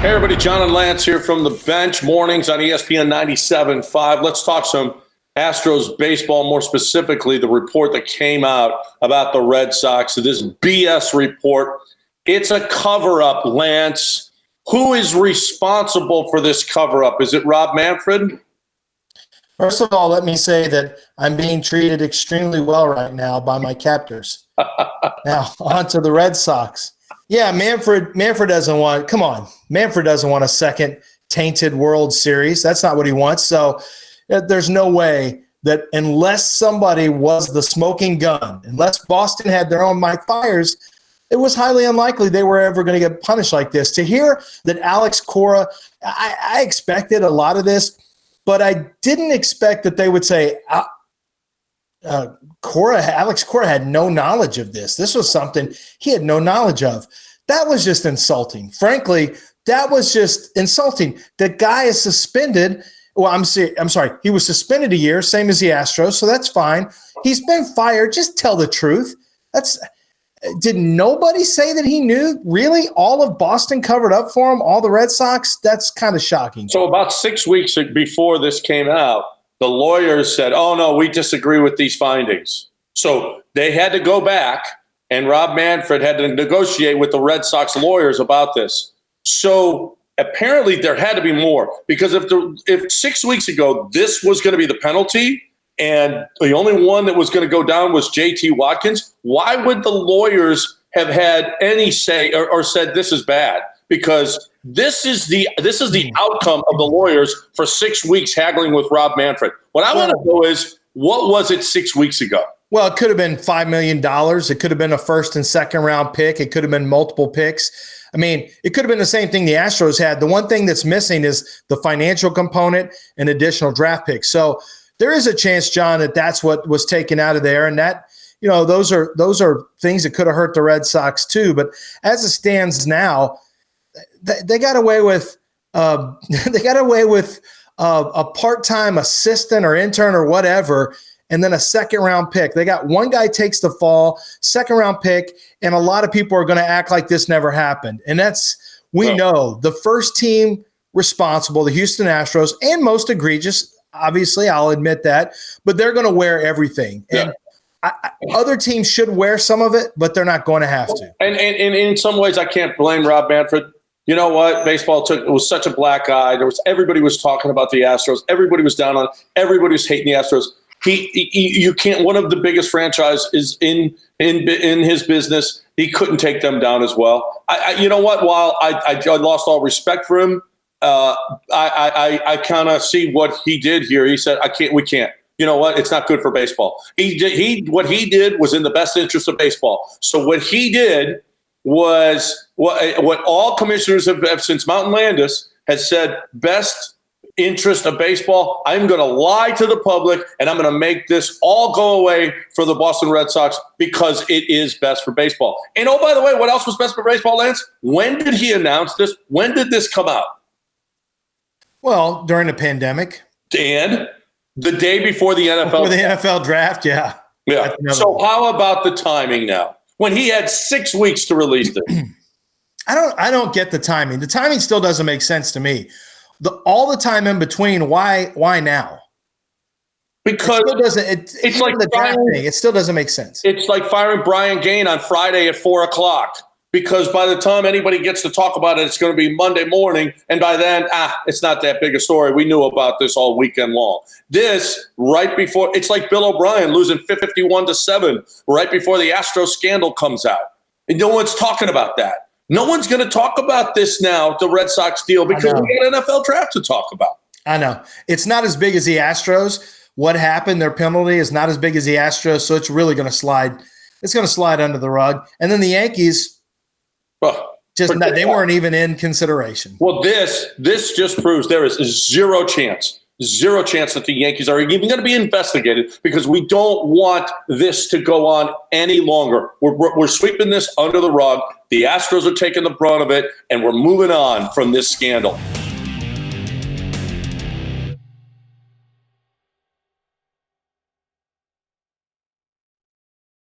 Hey, everybody. John and Lance here from the bench. Mornings on ESPN 97.5. Let's talk some Astros baseball, more specifically the report that came out about the Red Sox. This BS report. It's a cover-up, Lance. Who is responsible for this cover-up? Is it Rob Manfred? First of all, let me say that I'm being treated extremely well right now by my captors. Now, on to the Red Sox. Yeah, Manfred doesn't want – come on. Manfred doesn't want a second tainted World Series. That's not what he wants. So there's no way that unless somebody was the smoking gun, unless Boston had their own Mike Fiers, it was highly unlikely they were ever going to get punished like this. To hear that Alex Cora – I expected a lot of this, but I didn't expect that they would say Alex Cora had no knowledge of this. This was something he had no knowledge of. That was just insulting. Frankly, that was just insulting. The guy is suspended. Well, I'm sorry. He was suspended a year, same as the Astros, so that's fine. He's been fired. Just tell the truth. Did nobody say that he knew? Really? All of Boston covered up for him? All the Red Sox? That's kind of shocking. So about 6 weeks before this came out, the lawyers said, oh, no, we disagree with these findings. So they had to go back, and Rob Manfred had to negotiate with the Red Sox lawyers about this. So apparently there had to be more, because if 6 weeks ago this was going to be the penalty and the only one that was going to go down was J.T. Watkins, why would the lawyers have had any say or said this is bad? Because this is the outcome of the lawyers for 6 weeks haggling with Rob Manfred. What I want to know is, what was it 6 weeks ago? Well, it could have been $5 million. It could have been a first and second round pick. It could have been multiple picks. I mean, it could have been the same thing the Astros had. The one thing that's missing is the financial component and additional draft picks. So there is a chance, John, that that's what was taken out of there. And that, those are things that could have hurt the Red Sox too. But as it stands now, they got away with a part-time assistant or intern or whatever, and then a second-round pick. They got one guy takes the fall, second-round pick, and a lot of people are going to act like this never happened. And we know the first team responsible, the Houston Astros, and most egregious, obviously, I'll admit that, but they're going to wear everything. Yeah. And other teams should wear some of it, but they're not going to have to. And in some ways, I can't blame Rob Manfred. You know what? Baseball it was such a black eye. Everybody was talking about the Astros. Everybody was down on it. Everybody was hating the Astros. You can't. One of the biggest franchises in his business. He couldn't take them down as well. You know what? While I lost all respect for him, I kind of see what he did here. He said, we can't. You know what? It's not good for baseball. What he did was in the best interest of baseball. So what he did was what all commissioners have since Mountain Landis has said, best interest of baseball. I'm going to lie to the public, and I'm going to make this all go away for the Boston Red Sox because it is best for baseball. And oh, by the way, what else was best for baseball, Lance? When did he announce this? When did this come out? Well, during the pandemic. And the day before the NFL. Before the NFL draft, yeah. Yeah. So how about the timing now? When he had 6 weeks to release it. I don't get the timing. The timing still doesn't make sense to me. All the time in between, why now? Because it's like the draft thing. It still doesn't make sense. It's like firing Brian Gaine on Friday at 4:00. Because by the time anybody gets to talk about it, it's going to be Monday morning. And by then, it's not that big a story. We knew about this all weekend long. This, right before, it's like Bill O'Brien losing 51-7 right before the Astros scandal comes out. And no one's talking about that. No one's going to talk about this now, the Red Sox deal, because we got an NFL draft to talk about. I know. It's not as big as the Astros. What happened, their penalty is not as big as the Astros, so it's really going to slide. It's going to slide under the rug. And then the Yankees, they weren't even in consideration. Well, this just proves there is zero chance that the Yankees are even going to be investigated, because we don't want this to go on any longer. We're sweeping this under the rug. The Astros are taking the brunt of it, and we're moving on from this scandal.